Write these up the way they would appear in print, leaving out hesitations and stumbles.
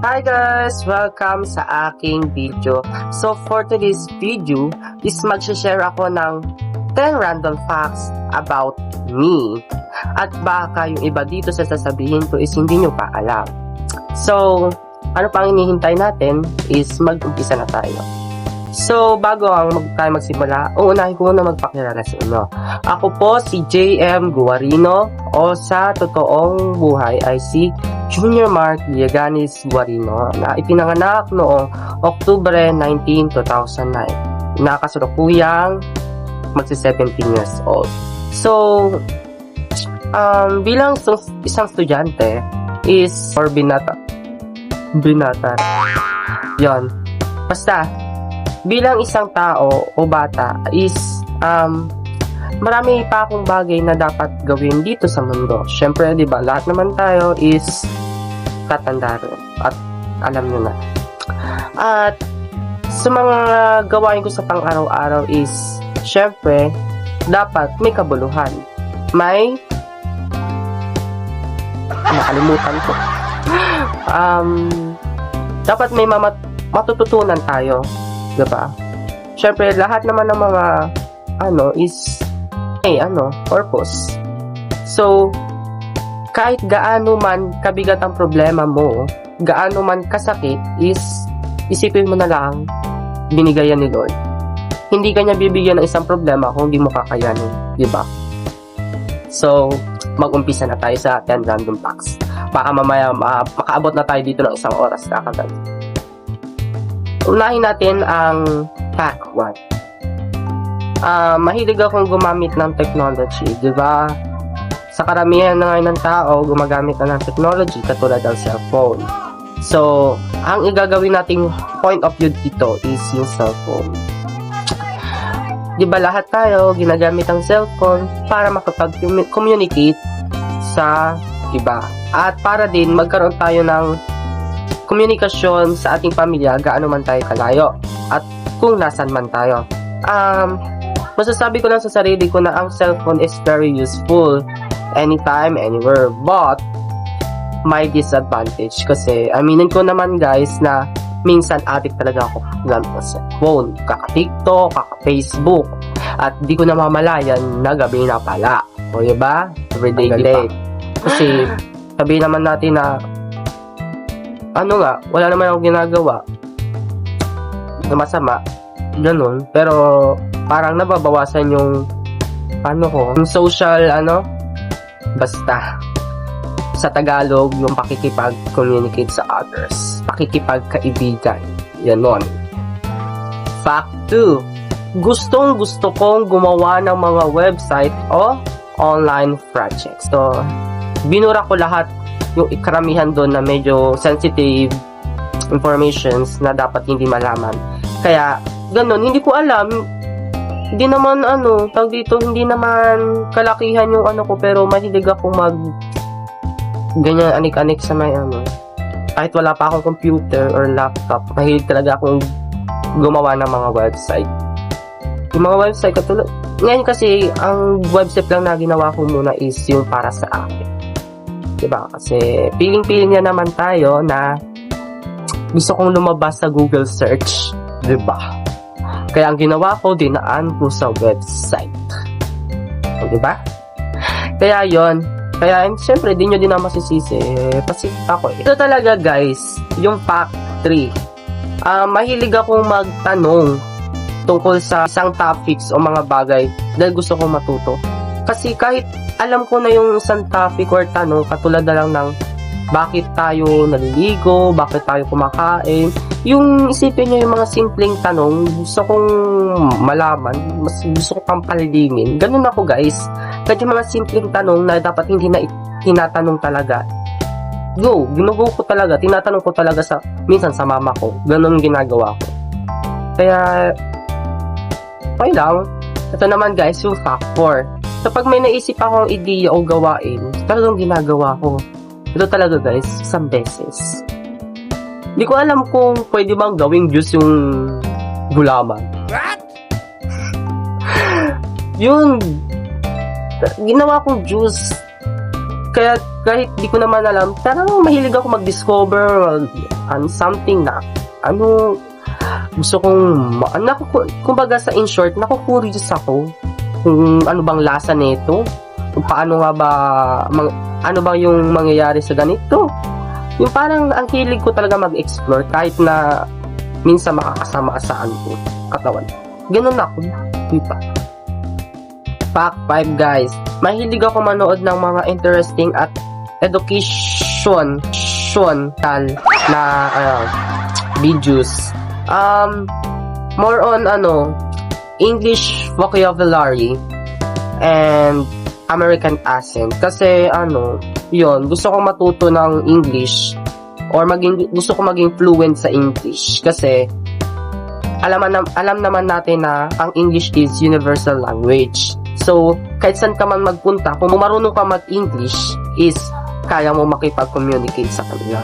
Hi guys! Welcome sa aking video. So for today's video is mag-share ako ng 10 random facts about me. At baka yung iba dito sa sasabihin ko is hindi nyo pa alam. So, ano pang hinihintay natin is mag-umpisa na tayo. So, bago tayo magsimula, uunahin ko muna magpakilala sa inyo. Ako po si JM Guarino o sa totoong buhay ay si Junior Mark Villaganis Guarino na ipinanganak noong Oktubre 19, 2009. Nakasalukuyang magsi-17 years old. So, bilang isang estudyante is, or binata, yon. Basta, bilang isang tao o bata is, marami pa akong bagay na dapat gawin dito sa mundo. Syempre, di ba, lahat naman tayo is tatanda rin. At alam nyo na. At sa mga gawain ko sa pang-araw-araw is, syempre, dapat may kabuluhan. May nakalimutan ko. Dapat may matututunan tayo. Diba? Syempre, lahat naman ng mga is purpose. So, kahit gaano man kabigat ang problema mo, gaano man kasakit is isipin mo na lang binigayan ni Lord. Hindi kanya bibigyan ng isang problema kung hindi mo kakayanin, diba? So, mag-umpisa na tayo sa 10 random facts. Baka mamaya makaabot na tayo dito ng isang oras na kagad. Unahin natin ang fact 1. Mahilig akong gumamit ng technology, di ba? Sa karamihan na ngayon ng tao, gumagamit na ng technology katulad ng cellphone. So, ang igagawin nating point of view dito is yung cellphone. Di ba lahat tayo ginagamit ang cellphone para makapag-communicate sa iba. At para din magkaroon tayo ng komunikasyon sa ating pamilya gaano man tayo kalayo at kung nasan man tayo. Masasabi ko lang sa sarili ko na ang cellphone is very useful anytime, anywhere, but may disadvantage kasi aminin ko naman guys na minsan addict talaga ako gamit ng cellphone, kaka-TikTok, kaka-Facebook, at di ko namamalayan na gabi na pala, o diba? Everyday late. Kasi sabihin naman natin na wala naman akong ginagawa na masama, ganun, pero parang nababawasan yung yung social, basta sa Tagalog, yung pakikipag-communicate sa others, pakikipagkaibigan, yanon. Fact 2. Gusto kong gumawa ng mga website o online projects. So, binura ko lahat yung karamihan doon na medyo sensitive informations na dapat hindi malaman. Kaya, ganun, hindi ko alam. Hindi naman, hindi naman kalakihan yung ko, pero mahilig ako ganyan, anik-anik sa may Kahit wala pa akong computer or laptop, mahilig talaga akong gumawa ng mga website. Yung mga website, katulad, ngayon kasi, ang website lang na ginawa ko muna is yung para sa akin. Diba? Kasi piling-piling na naman tayo na gusto kong lumabas sa Google search. Diba? Kaya ang ginawa ko, dinaan ko sa website. Diba? Kaya yon. Kaya siyempre, di nyo din na masisisi. Pasip ako. Ito talaga guys, yung fact 3. Mahilig akong magtanong tungkol sa isang topics o mga bagay dahil gusto kong matuto. Kasi kahit alam ko na yung isang topic or tanong, katulad na lang ng bakit tayo naliligo, bakit tayo kumakain, yung isipin nyo yung mga simpleng tanong, gusto kong malaman, mas gusto ko pang palilingin. Ganun ako guys. Kahit yung mga simpleng tanong na dapat hindi na tinatanong talaga, ginugo ko talaga, tinatanong ko talaga minsan sa mama ko. Ganun ginagawa ko. Kaya, okay lang. Ito naman guys, yung fact 4. Kapag may naisip akong ideya o gawain, talagang ginagawa ko. Ito talaga guys, isang beses. Hindi ko alam kung pwede bang gawing juice yung gulaman. What? Yun, ginawa kong juice. Kaya kahit di ko naman alam, parang mahilig ako mag-discover on something na, gusto kong, kumbaga sa in short, naku-curious ako kung ano bang lasa nito, kung paano nga ba, ano ba yung mangyayari sa ganito. Yung parang ang hilig ko talaga mag-explore kahit na minsan makakasama sa katawan. Ganun ako, diba? Fact 5 guys, mahilig ako manood ng mga interesting at education na videos. More on English vocabulary and American accent. Kasi yun, gusto ko matuto ng English or gusto ko maging fluent sa English kasi alam naman natin na ang English is universal language. So, kahit saan ka man magpunta, kung marunong ka mag-English, is kaya mo makipag-communicate sa kanila.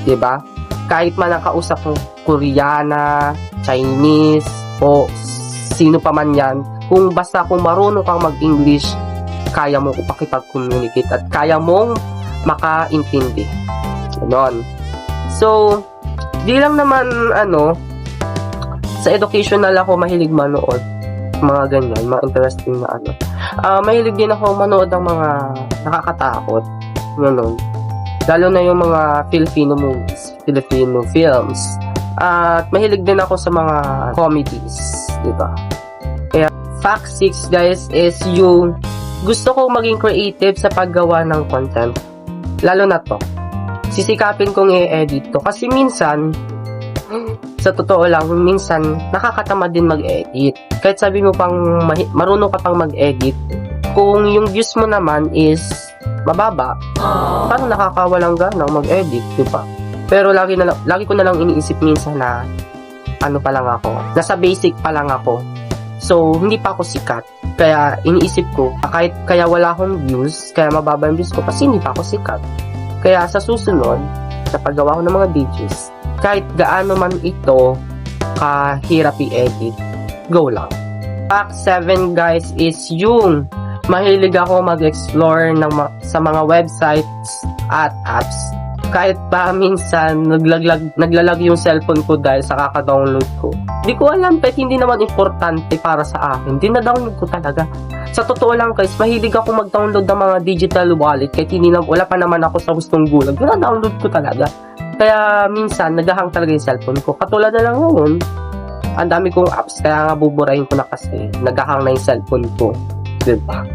Diba? Kahit man nakausap mo Koreana, Chinese, o sino pa man yan, kung marunong kang mag-English, kaya mo makipag-communicate at kaya mong makaintindi. Ganon. So, di lang naman, sa educational ako mahilig manood. Mga ganyan, mga interesting na mahilig din ako manood ng mga nakakatakot. Ganon. Lalo na yung mga Filipino movies, Filipino films. At mahilig din ako sa mga comedies, diba? Kaya, fact 6 guys is yung gusto ko maging creative sa paggawa ng content. Lalo na to. Sisikapin kong i-edit to. Kasi minsan, sa totoo lang, minsan nakakatamad din mag-edit. Kahit sabi mo pang marunong ka pang mag-edit, kung yung views mo naman is mababa, parang nakakawalang gana mag-edit, diba? Pero lagi ko na lang iniisip minsan na pa lang ako, nasa basic pa lang ako. So, hindi pa ako sikat. Kaya iniisip ko, kaya wala akong views, kaya mababa yung views ko kasi hindi pa ako sikat. Kaya sa susunod, sa paggawa ko ng mga videos, kahit gaano man ito kahirap i-edit, go lang. Fact 7 guys is yung mahilig ako mag-explore sa mga websites at apps. Kahit pa minsan naglalag yung cellphone ko dahil sa kaka-download ko. Hindi ko alam, kahit hindi naman importante para sa akin. Dina-download ko talaga. Sa totoo lang guys, mahilig ako mag-download ng mga digital wallet kahit wala pa naman ako sa gustong gulag. Dina-download ko talaga. Kaya minsan naghahang talaga yung cellphone ko. Katulad na lang ngayon, ang dami kong apps, kaya nga buburahin ko na kasi naghahang na yung cellphone ko. Diba?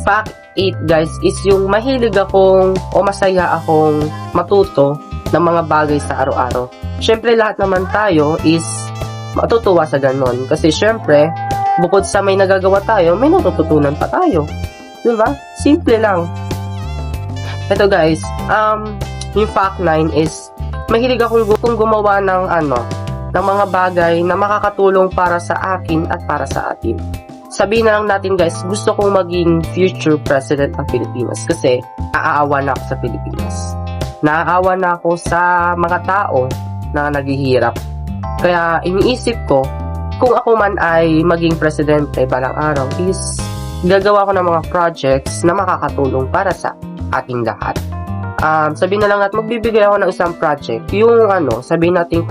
Fact 8 guys is yung mahilig akong o masaya akong matuto ng mga bagay sa araw-araw. Syempre lahat naman tayo is matutuwa sa ganon. Kasi syempre, bukod sa may nagagawa tayo, may natututunan pa tayo. Diba? Simple lang. Ito guys, yung fact 9 is mahilig akong gumawa ng ng mga bagay na makakatulong para sa akin at para sa atin. Sabihin na lang natin guys, gusto kong maging future president ng Pilipinas kasi naaawa na ako sa Pilipinas. Naaawa na ako sa mga tao na naghihirap. Kaya iniisip ko, kung ako man ay maging presidente balang araw is gagawa ko ng mga projects na makakatulong para sa ating lahat. Sabihin na lang at magbibigay ako ng isang project, yung sabihin natin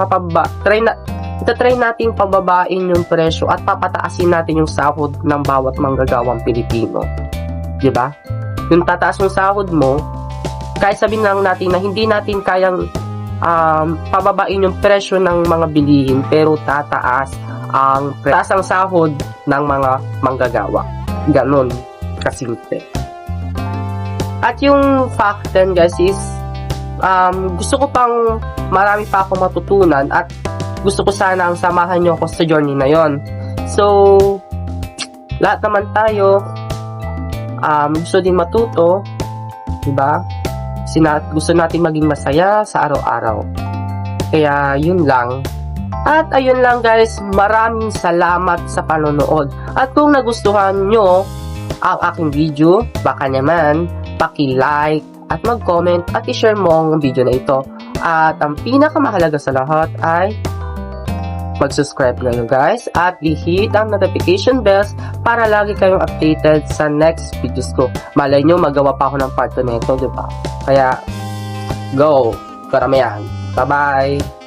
try nating pababain yung presyo at papataasin natin yung sahod ng bawat manggagawang Pilipino. Diba? Yung tataas yung sahod mo, kahit sabihin lang natin na hindi natin kayang pababain yung presyo ng mga bilihin, pero tataas ang sahod ng mga manggagawa. Ganon kasimple. At yung fact 10 guys is gusto ko pang marami pa akong matutunan at gusto ko sana ang samahan nyo ako sa journey na yon. So, lahat naman tayo gusto din matuto, diba? Gusto natin maging masaya sa araw-araw. Kaya yun lang. At ayun lang guys, maraming salamat sa panonood. At kung nagustuhan nyo ang aking video, baka naman paki-like at mag-comment at i-share mo ang video na ito. At ang pinakamahalaga sa lahat ay mag-subscribe kayo guys at i-hit ang notification bells para lagi kayong updated sa next videos ko. Malay nyo, magawa pa ako ng part 2 nito, diba? Kaya, go! Karamihan. Bye-bye!